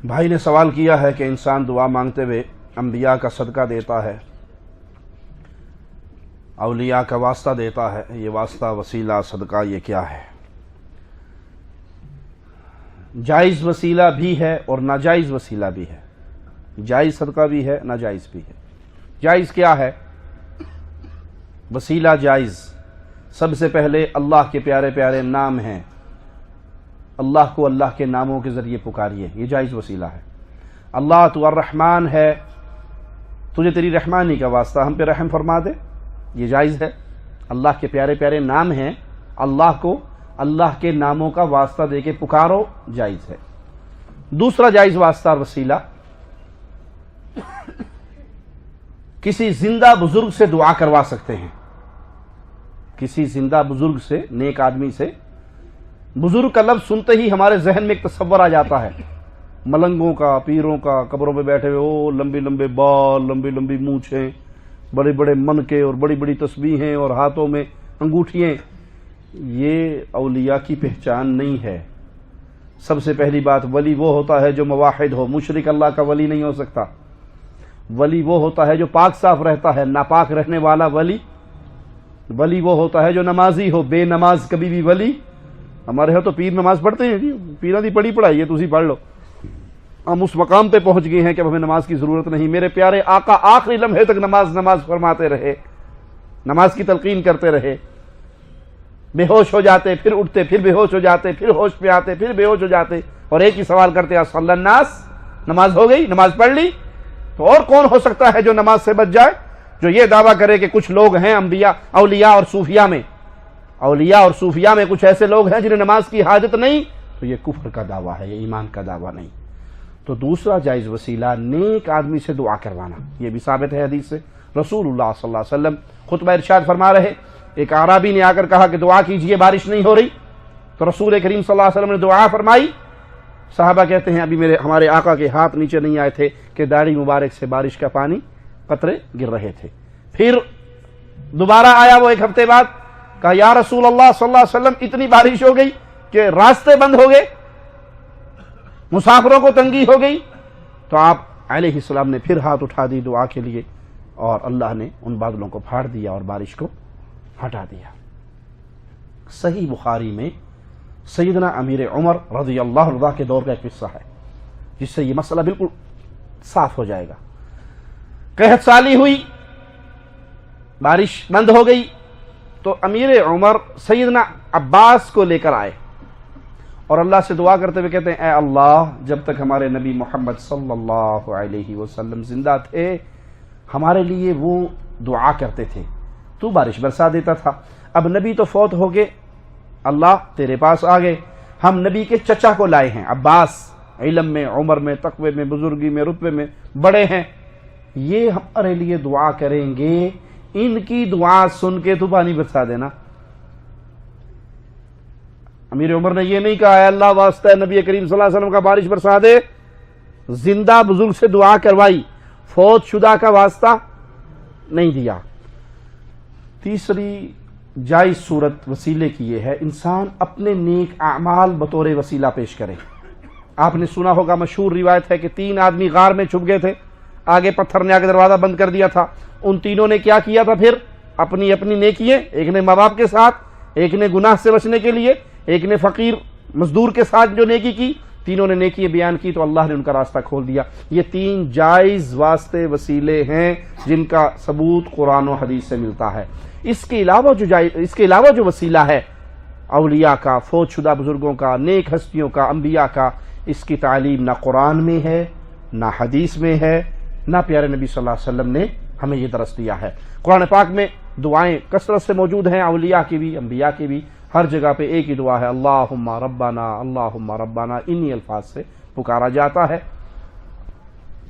بھائی نے سوال کیا ہے کہ انسان دعا مانگتے ہوئے انبیاء کا صدقہ دیتا ہے، اولیاء کا واسطہ دیتا ہے، یہ واسطہ وسیلہ صدقہ یہ کیا ہے؟ جائز وسیلہ بھی ہے اور ناجائز وسیلہ بھی ہے، جائز صدقہ بھی ہے، ناجائز بھی ہے۔ جائز کیا ہے؟ وسیلہ جائز، سب سے پہلے اللہ کے پیارے پیارے نام ہیں، اللہ کو اللہ کے ناموں کے ذریعے پکاریے، یہ جائز وسیلہ ہے۔ اللہ تو الرحمن ہے، تجھے تیری رحمانی کا واسطہ ہم پہ رحم فرما دے، یہ جائز ہے۔ اللہ کے پیارے پیارے نام ہیں، اللہ کو اللہ کے ناموں کا واسطہ دے کے پکارو، جائز ہے۔ دوسرا جائز واسطہ اور وسیلہ، کسی زندہ بزرگ سے دعا کروا سکتے ہیں، کسی زندہ بزرگ سے، نیک آدمی سے۔ بزرگ کا لفظ سنتے ہی ہمارے ذہن میں ایک تصور آ جاتا ہے، ملنگوں کا، پیروں کا، قبروں پہ بیٹھے ہوئے، او لمبے لمبے بال، لمبی لمبی مونچھیں، بڑے بڑے منکے اور بڑی بڑی تسبیحیں اور ہاتھوں میں انگوٹھیاں، یہ اولیاء کی پہچان نہیں ہے۔ سب سے پہلی بات، ولی وہ ہوتا ہے جو موحد ہو، مشرک اللہ کا ولی نہیں ہو سکتا۔ ولی وہ ہوتا ہے جو پاک صاف رہتا ہے، ناپاک رہنے والا ولی وہ ہوتا ہے جو نمازی ہو، بے نماز کبھی بھی ولی۔ ہمارے یہاں تو پیر نماز پڑھتے ہیں، جی پیروں دی پڑھی پڑھائی ہے، تسی پڑھ لو۔ ہم اس مقام پہ پہنچ گئے ہیں کہ ہمیں نماز کی ضرورت نہیں۔ میرے پیارے آقا آخری لمحے تک نماز فرماتے رہے، نماز کی تلقین کرتے رہے، بے ہوش ہو جاتے، پھر اٹھتے، پھر بے ہوش ہو جاتے، پھر ہوش پہ آتے، پھر بے ہوش ہو جاتے، اور ایک ہی سوال کرتے، اصلی الناس، نماز ہو گئی، نماز پڑھ لی؟ تو اور کون ہو سکتا ہے جو نماز سے بچ جائے، جو یہ دعویٰ کرے کہ کچھ لوگ ہیں انبیاء، اولیاء اور صوفیاء میں کچھ ایسے لوگ ہیں جنہیں نماز کی حاجت نہیں، تو یہ کفر کا دعویٰ ہے، یہ ایمان کا دعویٰ نہیں۔ تو دوسرا جائز وسیلہ نیک آدمی سے دعا کروانا، یہ بھی ثابت ہے حدیث سے۔ رسول اللہ صلی اللہ علیہ وسلم خطبہ ارشاد فرما رہے، ایک اعرابی نے آ کر کہا کہ دعا کیجئے، بارش نہیں ہو رہی، تو رسول کریم صلی اللہ علیہ وسلم نے دعا فرمائی۔ صحابہ کہتے ہیں ابھی ہمارے آقا کے ہاتھ نیچے نہیں آئے تھے کہ داڑھی مبارک سے بارش کا پانی قطرے گر رہے تھے۔ پھر دوبارہ آیا وہ ایک ہفتے بعد، کہا یا رسول اللہ صلی اللہ علیہ وسلم اتنی بارش ہو گئی کہ راستے بند ہو گئے، مسافروں کو تنگی ہو گئی۔ تو آپ علیہ السلام نے پھر ہاتھ اٹھا دی دعا کے لیے، اور اللہ نے ان بادلوں کو پھاڑ دیا اور بارش کو ہٹا دیا۔ صحیح بخاری میں سیدنا امیر عمر رضی اللہ عنہ کے دور کا ایک قصہ ہے، جس سے یہ مسئلہ بالکل صاف ہو جائے گا۔ قحط سالی ہوئی، بارش بند ہو گئی، تو امیر عمر سیدنا عباس کو لے کر آئے اور اللہ سے دعا کرتے ہوئے کہتے ہیں، اے اللہ، جب تک ہمارے نبی محمد صلی اللہ علیہ وسلم زندہ تھے ہمارے لیے وہ دعا کرتے تھے، تو بارش برسا دیتا تھا۔ اب نبی تو فوت ہو گئے، اللہ تیرے پاس آ گئے، ہم نبی کے چچا کو لائے ہیں، عباس، علم میں، عمر میں، تقوی میں، بزرگی میں، رتبے میں بڑے ہیں، یہ ہمارے لیے دعا کریں گے، ان کی دعا سن کے تو پانی برسا دینا۔ امیر عمر نے یہ نہیں کہا اے اللہ واسطہ نبی کریم صلی اللہ علیہ وسلم کا بارش برسا دے، زندہ بزرگ سے دعا کروائی، فوت شدہ کا واسطہ نہیں دیا۔ تیسری جائز صورت وسیلے کی یہ ہے، انسان اپنے نیک اعمال بطور وسیلہ پیش کرے۔ آپ نے سنا ہوگا، مشہور روایت ہے کہ 3 آدمی غار میں چھپ گئے تھے، آگے پتھر نے آگے دروازہ بند کر دیا تھا۔ ان تینوں نے کیا کیا تھا؟ پھر اپنی اپنی نیکیاں، ایک نے ماں باپ کے ساتھ، ایک نے گناہ سے بچنے کے لیے، ایک نے فقیر مزدور کے ساتھ جو نیکی کی، تینوں نے نیکی بیان کی تو اللہ نے ان کا راستہ کھول دیا۔ یہ 3 جائز واسطے وسیلے ہیں جن کا ثبوت قرآن و حدیث سے ملتا ہے۔ اس کے علاوہ جو وسیلہ ہے اولیاء کا، فوت شدہ بزرگوں کا، نیک ہستیوں کا، انبیاء کا، اس کی تعلیم نہ قرآن میں ہے، نہ حدیث میں ہے، نہ پیارے نبی صلی اللہ علیہ وسلم نے ہمیں یہ درس دیا ہے۔ قرآن پاک میں دعائیں کثرت سے موجود ہیں، اولیاء کی بھی، انبیاء کی بھی، ہر جگہ پہ ایک ہی دعا ہے، اللہم ربنا اللہم ربنا، انہی الفاظ سے پکارا جاتا ہے۔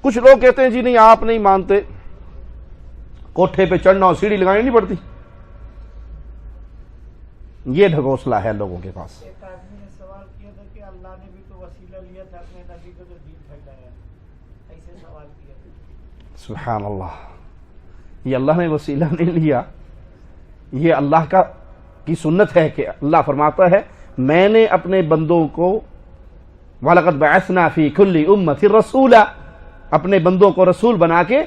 کچھ لوگ کہتے ہیں جی نہیں آپ نہیں مانتے، کوٹھے پہ چڑھنا اور سیڑھی لگانی نہیں پڑتی، یہ ڈھگوسلہ ہے لوگوں کے پاس۔ ایک آدمی نے سوال کیا تھا کہ اللہ نے بھی تو وسیلہ لیا تھا اپنے نبی کو جو دین پھیلایا، ایسے سوال کیا تھا۔ سبحان اللہ، یہ اللہ نے وسیلہ نہیں لیا، یہ اللہ کی سنت ہے کہ اللہ فرماتا ہے میں نے اپنے بندوں کو وَلَقَدْ بَعَثْنَا فِي كُلِّ أُمَّةٍ رَسُولًا، اپنے بندوں کو رسول بنا کے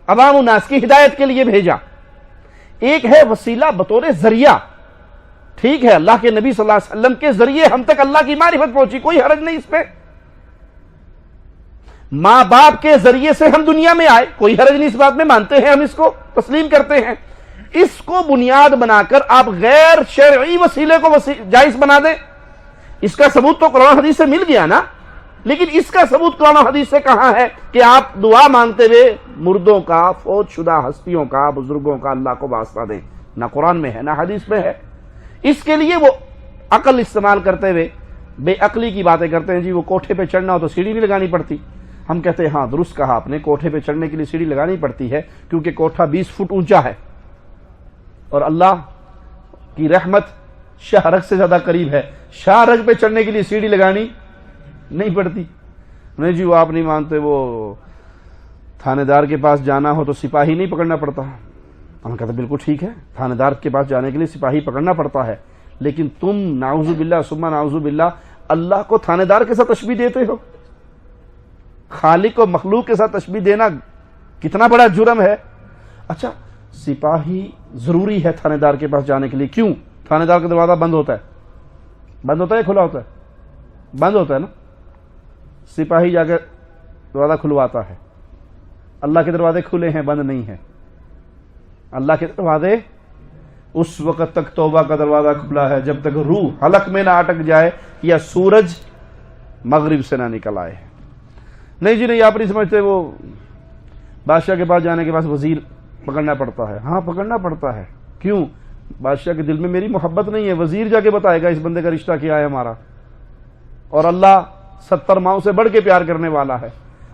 عوام الناس کی ہدایت کے لیے بھیجا۔ ایک ہے وسیلہ بطور ذریعہ، ٹھیک ہے، اللہ کے نبی صلی اللہ علیہ وسلم کے ذریعے ہم تک اللہ کی معرفت پہنچی، کوئی حرج نہیں اس پہ۔ ماں باپ کے ذریعے سے ہم دنیا میں آئے، کوئی حرج نہیں اس بات میں، مانتے ہیں ہم، اس کو تسلیم کرتے ہیں۔ اس کو بنیاد بنا کر آپ غیر شرعی وسیلے کو جائز بنا دیں، اس کا ثبوت تو قرآن حدیث سے مل گیا نا، لیکن اس کا ثبوت قرآن حدیث سے کہاں ہے کہ آپ دعا مانگتے ہوئے مردوں کا، فوت شدہ ہستیوں کا، بزرگوں کا اللہ کو واسطہ دیں؟ نہ قرآن میں ہے نہ حدیث میں ہے۔ اس کے لیے وہ عقل استعمال کرتے ہوئے بے عقلی کی باتیں کرتے ہیں، جی وہ کوٹھے پہ چڑھنا ہو تو سیڑھی نہیں لگانی پڑتی۔ ہم کہتے ہیں ہاں درست کہا آپ نے، کوٹھے پہ چڑھنے کے لیے سیڑھی لگانی پڑتی ہے کیونکہ کوٹھا 20 فٹ اونچا ہے اور اللہ کی رحمت شاہ رگ سے زیادہ قریب ہے، شاہ رگ پہ چڑھنے کے لیے سیڑھی لگانی نہیں پڑتی۔ نہیں جی وہ آپ نہیں مانتے، وہ تھانے دار کے پاس جانا ہو تو سپاہی نہیں پکڑنا پڑتا۔ ہم کہتے ہیں بالکل ٹھیک ہے، تھانے دار کے پاس جانے کے لیے سپاہی پکڑنا پڑتا ہے، لیکن تم نعوذ باللہ ثم نعوذ باللہ اللہ کو تھانے دار کے ساتھ تشبیہ دیتے ہو۔ خالق و مخلوق کے ساتھ تشبیہ دینا کتنا بڑا جرم ہے۔ اچھا سپاہی ضروری ہے تھانے دار کے پاس جانے کے لیے، کیوں؟ تھانے دار کا دروازہ بند ہوتا ہے، بند ہوتا ہے یا کھلا ہوتا ہے؟ بند ہوتا ہے نا، سپاہی جا کے دروازہ کھلواتا ہے۔ اللہ کے دروازے کھلے ہیں، بند نہیں ہیں۔ اللہ کے دروازے اس وقت تک توبہ کا دروازہ کھلا ہے جب تک روح حلق میں نہ اٹک جائے یا سورج مغرب سے نہ نکل آئے۔ نہیں جی نہیں، آپ نہیں سمجھتے، وہ بادشاہ کے پاس جانے کے بعد وزیر پکڑنا پڑتا ہے۔ ہاں پکڑنا پڑتا ہے، کیوں؟ بادشاہ کے دل میں میری محبت نہیں ہے، وزیر جا کے بتائے گا اس بندے کا رشتہ کیا ہے ہمارا۔ اور اللہ 70 ماؤں سے بڑھ کے پیار کرنے والا ہے۔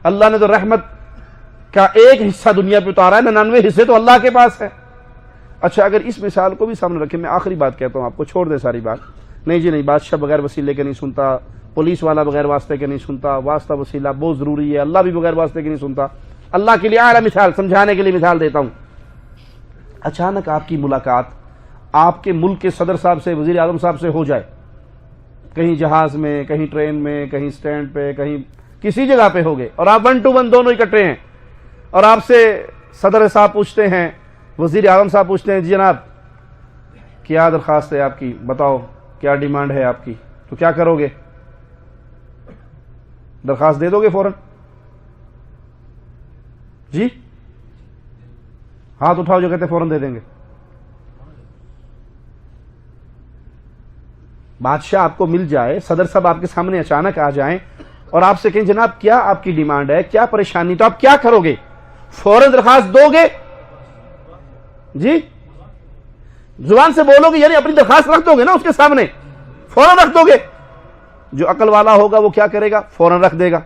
اللہ نے تو رحمت کا ایک حصہ دنیا پہ اتارا ہے، 99 حصے تو اللہ کے پاس ہے۔ اچھا اگر اس مثال کو بھی سامنے رکھیں، میں آخری بات کہتا ہوں آپ کو، چھوڑ دیں ساری بات۔ نہیں جی نہیں، بادشاہ بغیر وسیلے کے نہیں سنتا، پولیس والا بغیر واسطے کے نہیں سنتا، واسطہ وسیلہ بہت ضروری ہے، اللہ بھی بغیر واسطے کے نہیں سنتا۔ اللہ کے لیے اعلیٰ مثال سمجھانے کے لیے مثال دیتا ہوں۔ اچانک آپ کی ملاقات آپ کے ملک کے صدر صاحب سے، وزیر اعظم صاحب سے ہو جائے، کہیں جہاز میں، کہیں ٹرین میں، کہیں اسٹینڈ پہ، کہیں کسی جگہ پہ ہو گئے، اور آپ 1 to 1 دونوں اکٹھے ہیں، اور آپ سے صدر صاحب پوچھتے ہیں، وزیر اعظم صاحب پوچھتے ہیں، جی جناب کیا درخواست ہے آپ کی، بتاؤ کیا ڈیمانڈ ہے آپ کی، تو کیا کرو گے؟ درخواست دے دو گے فوراً؟ جی ہاتھ اٹھاؤ جو کہتے ہیں فوراً دے دیں گے۔ بادشاہ آپ کو مل جائے، صدر صاحب آپ کے سامنے اچانک آ جائیں اور آپ سے کہیں جناب کیا آپ کی ڈیمانڈ ہے، کیا پریشانی، تو آپ کیا کرو گے؟ فوراً درخواست دو گے؟ جی زبان سے بولو گے، یعنی اپنی درخواست رکھ دو گے نا اس کے سامنے، فوراً رکھ دو گے۔ جو عقل والا ہوگا وہ کیا کرے گا؟ فوراً رکھ دے گا۔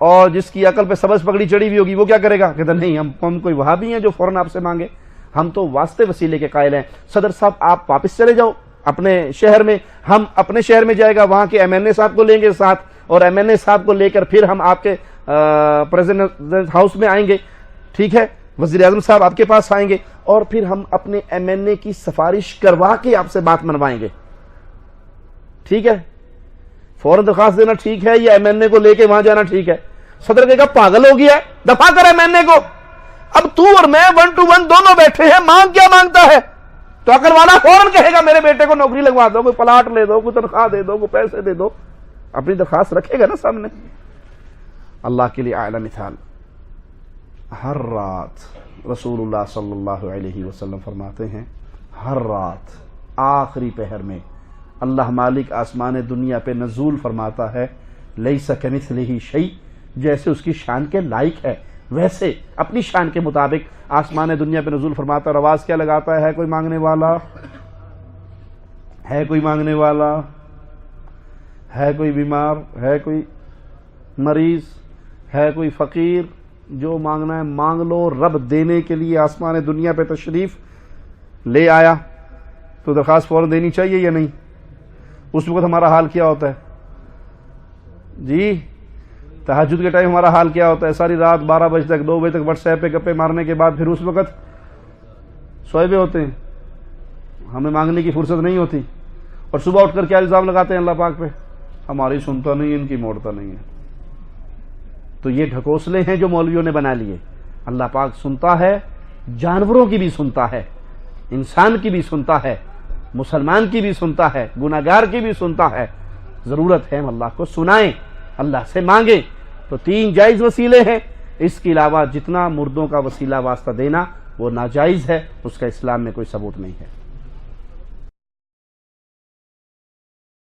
اور جس کی عقل پہ سبز پگڑی چڑھی ہوئی ہوگی وہ کیا کرے گا؟ کہتا نہیں، ہم کوئی وہابی ہیں جو فوراً آپ سے مانگے، ہم تو واسطے وسیلے کے قائل ہیں۔ صدر صاحب آپ واپس چلے جاؤ اپنے شہر میں، ہم اپنے شہر میں جائے گا، وہاں کے ایم این اے صاحب کو لیں گے ساتھ، اور ایم این اے صاحب کو لے کر پھر ہم آپ کے پریزیڈنٹ ہاؤس میں آئیں گے، ٹھیک ہے، وزیر اعظم صاحب آپ کے پاس آئیں گے، اور پھر ہم اپنے ایم این اے کی سفارش کروا کے آپ سے بات منوائیں گے، ٹھیک ہے؟ فوراً درخواست دینا ٹھیک ہے یا ایم این اے کو لے کے وہاں جانا ٹھیک ہے؟ صدر کہے گا پاگل ہو گیا ہے، دفاع کر ایم این اے کو، اب تو اور میں 1 to 1 دونوں بیٹھے ہیں، مانگ کیا مانگتا ہے؟ تو عقل والا فوراً کہے گا میرے بیٹے کو نوکری لگوا دو، کوئی پلاٹ لے دو، کوئی تنخواہ دے دو، کوئی پیسے دے دو، اپنی درخواست رکھے گا نا سامنے۔ اللہ کے لیے اعلیٰ مثال، ہر رات رسول اللہ صلی اللہ علیہ وسلم فرماتے ہیں، ہر رات آخری پہر میں اللہ مالک آسمان دنیا پہ نزول فرماتا ہے، لیس کمثلہ شیء، جیسے اس کی شان کے لائق ہے ویسے اپنی شان کے مطابق آسمان دنیا پہ نزول فرماتا ہے۔ اور آواز کیا لگاتا ہے؟ کوئی مانگنے والا ہے، کوئی مانگنے والا ہے، کوئی بیمار ہے، کوئی مریض ہے، کوئی فقیر، جو مانگنا ہے مانگ لو۔ رب دینے کے لیے آسمان دنیا پہ تشریف لے آیا تو درخواست فوراً دینی چاہیے یا نہیں؟ اس وقت ہمارا حال کیا ہوتا ہے؟ جی تہجد کے ٹائم ہمارا حال کیا ہوتا ہے؟ ساری رات 12 بجے تک 2 بجے تک واٹس ایپ پہ گپے مارنے کے بعد پھر اس وقت سوئے ہوئے ہوتے ہیں، ہمیں مانگنے کی فرصت نہیں ہوتی، اور صبح اٹھ کر کیا الزام لگاتے ہیں اللہ پاک پہ؟ ہماری سنتا نہیں ہے، ان کی موڑتا نہیں ہے. تو یہ ڈھکوسلے ہیں جو مولویوں نے بنا لیے. اللہ پاک سنتا ہے، جانوروں کی بھی سنتا ہے، انسان کی بھی سنتا ہے، مسلمان کی بھی سنتا ہے، گناہگار کی بھی سنتا ہے. ضرورت ہے ہم اللہ کو سنائیں، اللہ سے مانگیں. تو 3 جائز وسیلے ہیں. اس کے علاوہ جتنا مردوں کا وسیلہ واسطہ دینا وہ ناجائز ہے، اس کا اسلام میں کوئی ثبوت نہیں ہے.